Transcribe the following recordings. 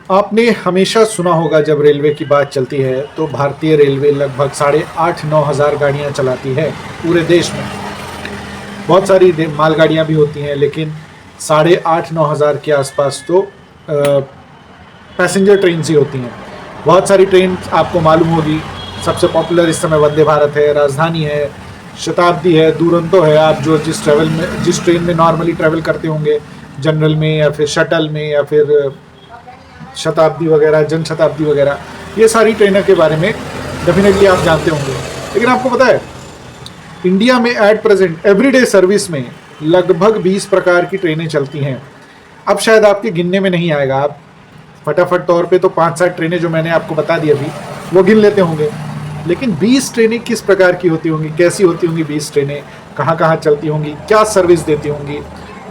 आपने हमेशा सुना होगा जब रेलवे की बात चलती है तो भारतीय रेलवे लगभग 8,500-9 हज़ार गाड़ियाँ चलाती है पूरे देश में। बहुत सारी मालगाड़ियाँ भी होती हैं, लेकिन 8,500-9 हज़ार के आसपास तो पैसेंजर ट्रेन ही होती हैं। बहुत सारी ट्रेन आपको मालूम होगी। सबसे पॉपुलर इस समय वंदे भारत है, राजधानी है, शताब्दी है, दुरंतो है। आप जो जिस ट्रेन में नॉर्मली ट्रैवल करते होंगे, जनरल में या फिर शटल में या फिर शताब्दी वगैरह, जन शताब्दी वगैरह, ये सारी ट्रेनों के बारे में डेफिनेटली आप जानते होंगे। लेकिन आपको पता है इंडिया में एट प्रेजेंट एवरीडे सर्विस में लगभग 20 प्रकार की ट्रेनें चलती हैं। अब शायद आपके गिनने में नहीं आएगा, आप फटाफट तौर पे तो 5-7 ट्रेनें जो मैंने आपको बता दी अभी वो गिन लेते होंगे, लेकिन 20 ट्रेनें किस प्रकार की होती होंगी, कैसी होती होंगी 20 ट्रेनें, कहाँ कहाँ चलती होंगी, क्या सर्विस देती होंगी,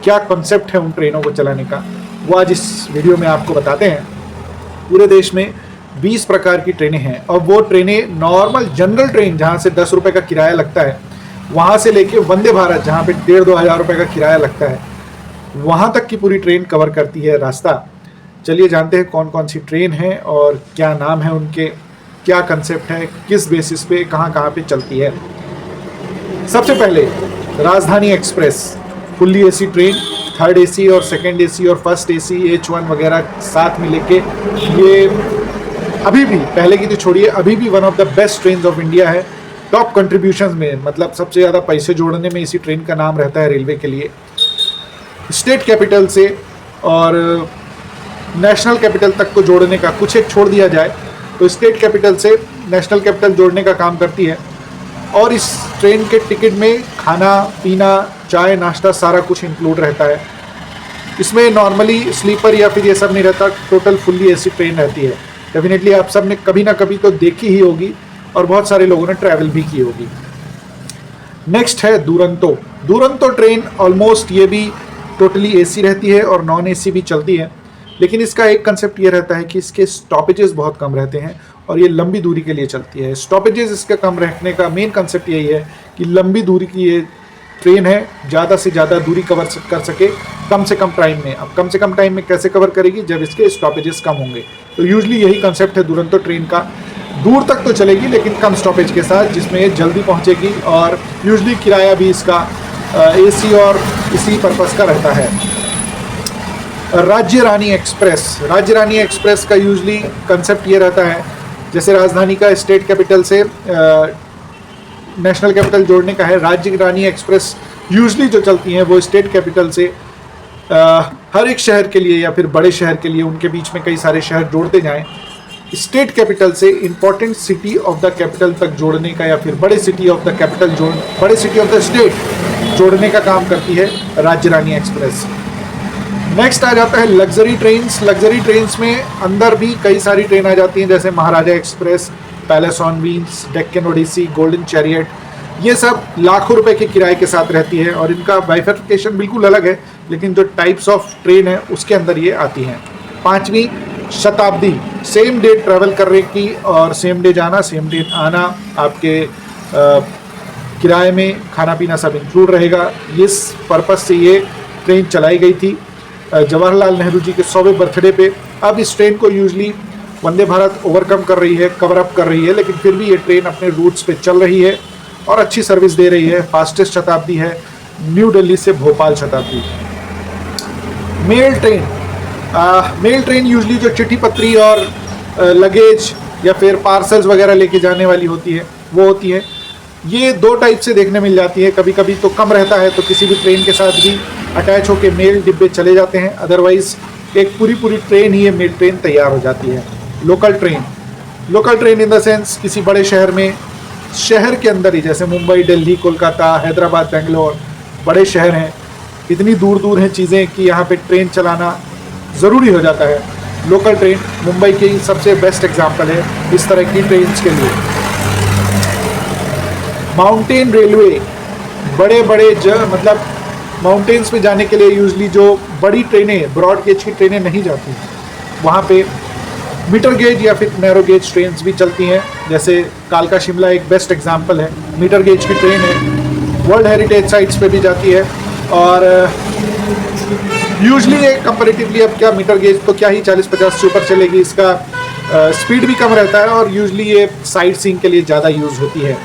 क्या कॉन्सेप्ट है उन ट्रेनों को चलाने का, वो आज इस वीडियो में आपको बताते हैं। पूरे देश में 20 प्रकार की ट्रेनें हैं और वो ट्रेनें नॉर्मल जनरल ट्रेन जहाँ से 10 रुपये का किराया लगता है, वहाँ से लेके वंदे भारत जहाँ पे 1,500-2 हज़ार रुपये का किराया लगता है, वहाँ तक की पूरी ट्रेन कवर करती है रास्ता। चलिए जानते हैं कौन कौन सी ट्रेन है और क्या नाम है उनके, क्या कंसेप्ट है, किस बेसिस पे कहाँ कहाँ पे चलती है। सबसे पहले राजधानी express, fully AC train, third AC और सेकंड एसी और फर्स्ट एसी H1 वगैरह साथ में लेके, ये अभी भी, पहले की तो छोड़िए, अभी भी one of the best train of India है। टॉप कंट्रीब्यूशन में, मतलब सबसे ज़्यादा पैसे जोड़ने में इसी ट्रेन का नाम रहता है रेलवे के लिए। स्टेट कैपिटल से और नेशनल कैपिटल तक को जोड़ने का, कुछ एक छोड़ दिया जाए तो स्टेट कैपिटल से नेशनल कैपिटल जोड़ने का काम करती है। और इस ट्रेन के टिकट में खाना पीना, चाय नाश्ता सारा कुछ इंक्लूड रहता है। इसमें नॉर्मली स्लीपर या फिर ये सब नहीं रहता, टोटल फुल्ली एसी ट्रेन रहती है। डेफिनेटली आप सब ने कभी ना कभी तो देखी ही होगी और बहुत सारे लोगों ने ट्रैवल भी की होगी। नेक्स्ट है दुरंतो। दुरंतो ट्रेन ऑलमोस्ट ये भी टोटली एसी रहती है और नॉन एसी भी चलती है, लेकिन इसका एक कंसेप्ट ये रहता है कि इसके स्टॉपेजेस बहुत कम रहते हैं और ये लंबी दूरी के लिए चलती है। स्टॉपेजेस इसका कम रखने का मेन कंसेप्ट यही है कि लंबी दूरी की ये ट्रेन है, ज़्यादा से ज़्यादा दूरी कवर कर सके कम से कम टाइम में। अब कम से कम टाइम में कैसे कवर करेगी, जब इसके स्टॉपेजेस कम होंगे। तो यूजली यही कंसेप्ट है दुरंतो ट्रेन का। दूर तक तो चलेगी लेकिन कम स्टॉपेज के साथ, जिसमें ये जल्दी पहुँचेगी और यूजली किराया भी इसका एसी और इसी पर्पज़ का रहता है। राज्य रानी एक्सप्रेस। राज्य रानी एक्सप्रेस का यूजली कंसेप्ट ये रहता है, जैसे राजधानी का स्टेट कैपिटल से नेशनल कैपिटल जोड़ने का है, राज्य रानी एक्सप्रेस यूजली जो चलती हैं वो स्टेट कैपिटल से हर एक शहर के लिए या फिर बड़े शहर के लिए, उनके बीच में कई सारे शहर जोड़ते जाएं, स्टेट कैपिटल से important city of the capital तक जोड़ने का या फिर बड़े सिटी ऑफ द स्टेट जोड़ने का काम करती है राज्य रानी एक्सप्रेस। नेक्स्ट आ जाता है लग्जरी ट्रेन्स। लग्जरी ट्रेन्स में अंदर भी कई सारी ट्रेन आ जाती हैं, जैसे Maharaja Express, Palace on Wheels, Deccan Odyssey, Golden Chariot. ये सब लाखों रुपए के किराए के साथ रहती है और इनका बाइफर्केशन बिल्कुल अलग है, लेकिन जो टाइप्स ऑफ ट्रेन है उसके अंदर ये आती हैं। पांचवी शताब्दी, सेम डे ट्रैवल करने की और सेम डे जाना सेम डे आना, आपके किराए में खाना पीना सब इंक्लूड रहेगा। इस पर्पज़ से ये ट्रेन चलाई गई थी जवाहरलाल नेहरू जी के 100वें बर्थडे पे। अब इस ट्रेन को यूजली वंदे भारत ओवरकम कर रही है, कवर अप कर रही है, लेकिन फिर भी ये ट्रेन अपने रूट्स पे चल रही है और अच्छी सर्विस दे रही है। फास्टेस्ट शताब्दी है न्यू दिल्ली से Bhopal Shatabdi. Mail train. Mail train usually जो चिट्ठी पत्री और लगेज या फिर पार्सल्स वगैरह लेके जाने वाली होती है वो होती है। ये दो टाइप से देखने मिल जाती है, कभी कभी तो कम रहता है तो किसी भी ट्रेन के साथ भी अटैच होके मेल डिब्बे चले जाते हैं, अदरवाइज एक पूरी ट्रेन ही ये मेल ट्रेन तैयार हो जाती है। Local train. Local train in the sense किसी बड़े शहर में, शहर के अंदर ही, जैसे मुंबई, दिल्ली, कोलकाता, हैदराबाद, बेंगलोर, बड़े शहर हैं, इतनी दूर दूर हैं चीज़ें कि यहाँ पे ट्रेन चलाना ज़रूरी हो जाता है। लोकल ट्रेन मुंबई की सबसे बेस्ट एग्जाम्पल है इस तरह की ट्रेन के लिए। माउंटेन रेलवे, बड़े बड़े मतलब माउंटेन्स में जाने के लिए यूजली जो बड़ी ट्रेनें, ब्रॉड गेज की ट्रेनें नहीं जाती हैं, वहाँ पे मीटर गेज या फिर नैरो गेज ट्रेन्स भी चलती हैं। जैसे कालका शिमला एक बेस्ट एग्जांपल है, मीटर गेज की ट्रेन है, वर्ल्ड हेरिटेज साइट्स पे भी जाती है और यूजली ये कंपैरेटिवली अब क्या मीटर गेज तो क्या ही 40-50 से ऊपर चलेगी, इसका स्पीड भी कम रहता है और यूजली ये साइट सीइंग के लिए ज़्यादा यूज़ होती है।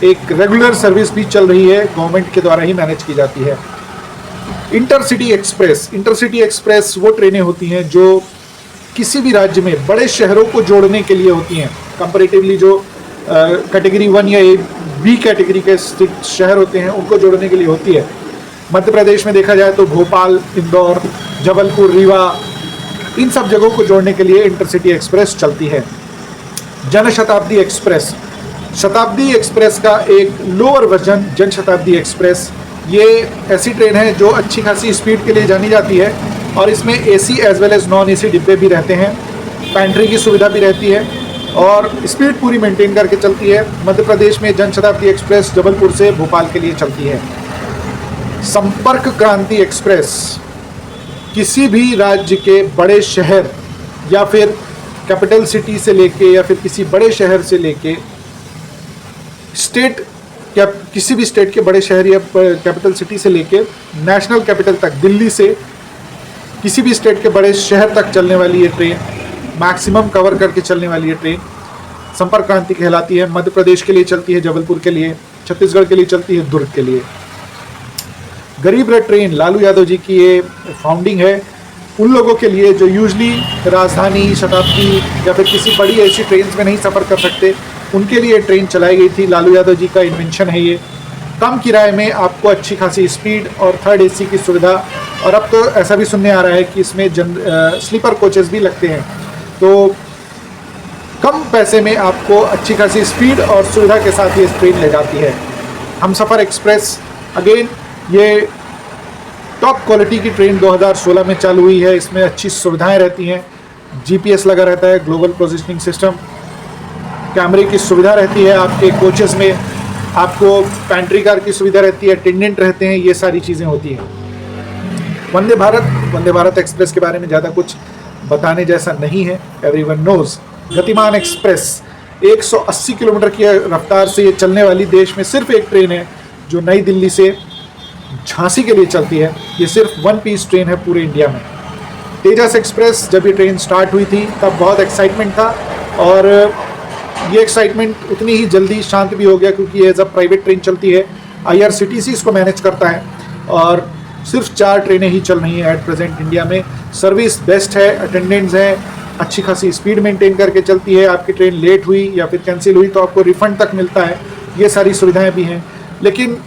एक रेगुलर सर्विस भी चल रही है, गवर्नमेंट के द्वारा ही मैनेज की जाती है। इंटरसिटी एक्सप्रेस वो ट्रेनें होती हैं जो किसी भी राज्य में बड़े शहरों को जोड़ने के लिए होती हैं। कंपैरेटिवली जो कैटेगरी 1 या बी कैटेगरी के शहर होते हैं उनको जोड़ने के लिए होती है। मध्य प्रदेश में देखा जाए तो भोपाल, इंदौर, जबलपुर, रीवा, इन सब जगहों को जोड़ने के लिए इंटरसिटी एक्सप्रेस चलती है। जनशताब्दी एक्सप्रेस का एक लोअर वर्जन जनशताब्दी एक्सप्रेस, ये ऐसी ट्रेन है जो अच्छी खासी स्पीड के लिए जानी जाती है और इसमें AC as well as non AC डिब्बे भी रहते हैं, पैंट्री की सुविधा भी रहती है और स्पीड पूरी मेंटेन करके चलती है। मध्य प्रदेश में जनशताब्दी एक्सप्रेस जबलपुर से भोपाल के लिए चलती है। संपर्क क्रांति एक्सप्रेस किसी भी राज्य के बड़े शहर या फिर कैपिटल सिटी से लेके या फिर किसी बड़े शहर से लेके स्टेट या किसी भी स्टेट के बड़े शहर या कैपिटल सिटी से लेके नेशनल कैपिटल तक, दिल्ली से किसी भी स्टेट के बड़े शहर तक चलने वाली ये ट्रेन, मैक्सिमम कवर करके चलने वाली ये ट्रेन संपर्क क्रांति कहलाती है। मध्य प्रदेश के लिए चलती है, जबलपुर के लिए, छत्तीसगढ़ के लिए चलती है, दुर्ग के लिए। गरीब रथ ट्रेन लालू यादव जी की ये फाउंडिंग है उन लोगों के लिए जो यूजली राजधानी, शताब्दी या फिर किसी बड़ी ऐसी ट्रेन में नहीं सफ़र कर सकते, उनके लिए ट्रेन चलाई गई थी। लालू यादव जी का इन्वेंशन है ये। कम किराए में आपको अच्छी खासी स्पीड और थर्ड एसी की सुविधा, और अब तो ऐसा भी सुनने आ रहा है कि इसमें स्लीपर कोचेस भी लगते हैं, तो कम पैसे में आपको अच्छी खासी स्पीड और सुविधा के साथ ये ट्रेन ले जाती है। हमसफ़र एक्सप्रेस अगेन ये टॉप क्वालिटी की ट्रेन 2016 में चालू हुई है। इसमें अच्छी सुविधाएं रहती हैं, जीपीएस लगा रहता है, ग्लोबल पोजीशनिंग सिस्टम, कैमरे की सुविधा रहती है आपके कोचेस में, आपको पैंट्री कार की सुविधा रहती है, अटेंडेंट रहते हैं, ये सारी चीज़ें होती हैं। वंदे भारत एक्सप्रेस के बारे में ज़्यादा कुछ बताने जैसा नहीं है, एवरीवन नोज। गतिमान एक्सप्रेस 180 किलोमीटर की रफ्तार से ये चलने वाली देश में सिर्फ एक ट्रेन है जो नई दिल्ली से झांसी के लिए चलती है। ये सिर्फ वन पीस ट्रेन है पूरे इंडिया में। तेजस एक्सप्रेस, जब ये ट्रेन स्टार्ट हुई थी तब बहुत एक्साइटमेंट था और ये एक्साइटमेंट उतनी ही जल्दी शांत भी हो गया क्योंकि ये एज अ प्राइवेट ट्रेन चलती है। IRCTC इसको मैनेज करता है और सिर्फ 4 ट्रेनें ही चल रही हैं एट प्रेजेंट इंडिया में। सर्विस बेस्ट है, अटेंडेंट्स हैं, अच्छी खासी स्पीड मेंटेन करके चलती है। आपकी ट्रेन लेट हुई या फिर कैंसिल हुई तो आपको रिफंड तक मिलता है, ये सारी सुविधाएं भी हैं। लेकिन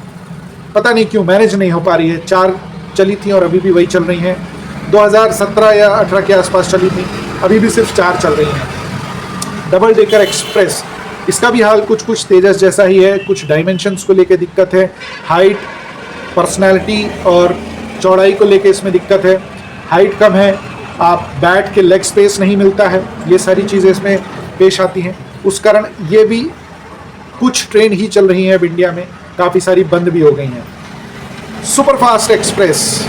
पता नहीं क्यों मैनेज नहीं हो पा रही है। 4 चली थी और अभी भी वही चल रही हैं। 2017 या 18 के आसपास चली थी, अभी भी सिर्फ 4 चल रही हैं। डबल डेकर एक्सप्रेस, इसका भी हाल कुछ तेजस जैसा ही है। कुछ डायमेंशंस को लेके दिक्कत है, हाइट, पर्सनैलिटी और चौड़ाई को लेके इसमें दिक्कत है। हाइट कम है, आप बैठ के लेग स्पेस नहीं मिलता है, ये सारी चीज़ें इसमें पेश आती हैं। उस कारण ये भी कुछ ट्रेन ही चल रही हैं अब इंडिया में, काफ़ी सारी बंद भी हो गई हैं। सुपरफास्ट एक्सप्रेस,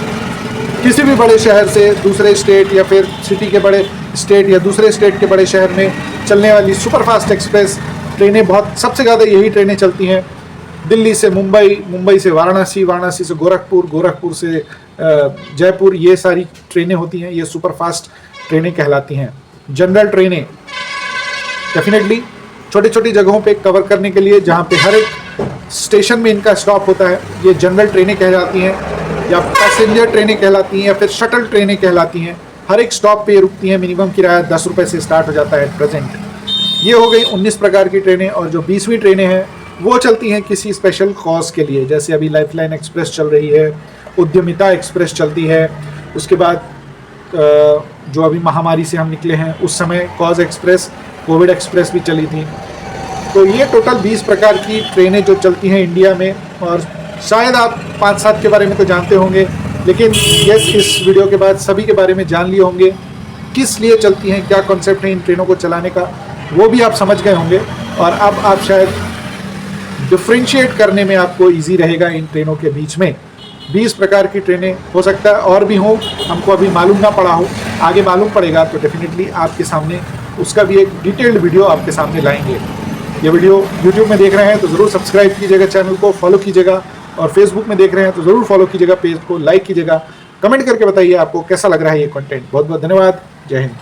किसी भी बड़े शहर से दूसरे स्टेट या फिर सिटी के बड़े स्टेट या दूसरे स्टेट के बड़े शहर में चलने वाली सुपरफास्ट एक्सप्रेस ट्रेनें बहुत सबसे ज़्यादा यही ट्रेनें चलती हैं। दिल्ली से मुंबई, मुंबई से वाराणसी, वाराणसी से गोरखपुर, गोरखपुर से जयपुर, ये सारी ट्रेनें होती हैं, ये सुपरफास्ट ट्रेनें कहलाती हैं। जनरल ट्रेनें डेफिनेटली छोटी छोटी जगहों पे कवर करने के लिए, जहाँ पे हर एक स्टेशन में इनका स्टॉप होता है, ये जनरल ट्रेनें कहलाती हैं या पैसेंजर ट्रेनें कहलाती हैं या फिर शटल ट्रेनें कहलाती हैं। हर एक स्टॉप पे रुकती हैं, मिनिमम किराया 10 रुपये से स्टार्ट हो जाता है प्रेजेंट। ये हो गई 19 प्रकार की ट्रेनें, और जो 20वीं ट्रेनें हैं वो चलती हैं किसी स्पेशल कॉज के लिए, जैसे अभी लाइफलाइन एक्सप्रेस चल रही है, उद्यमिता एक्सप्रेस चलती है, उसके बाद जो अभी महामारी से हम निकले हैं उस समय कॉज एक्सप्रेस, कोविड एक्सप्रेस भी चली थी। तो ये टोटल 20 प्रकार की ट्रेनें जो चलती हैं इंडिया में, और शायद आप 5-7 के बारे में तो जानते होंगे, लेकिन यस, इस वीडियो के बाद सभी के बारे में जान लिए होंगे, किस लिए चलती हैं, क्या कॉन्सेप्ट है इन ट्रेनों को चलाने का, वो भी आप समझ गए होंगे। और अब आप शायद डिफ्रेंशिएट करने में आपको इजी रहेगा इन ट्रेनों के बीच में। 20 प्रकार की ट्रेनें, हो सकता है और भी हों, हमको अभी मालूम ना पड़ा हो, आगे मालूम पड़ेगा तो डेफिनेटली आपके सामने उसका भी एक डिटेल्ड वीडियो आपके सामने लाएंगे। ये वीडियो यूट्यूब में देख रहे हैं तो ज़रूर सब्सक्राइब कीजिएगा, चैनल को फॉलो कीजिएगा, और फेसबुक में देख रहे हैं तो ज़रूर फॉलो कीजिएगा, पेज को लाइक कीजिएगा, कमेंट करके बताइए आपको कैसा लग रहा है ये कंटेंट। बहुत बहुत धन्यवाद। जय हिंद।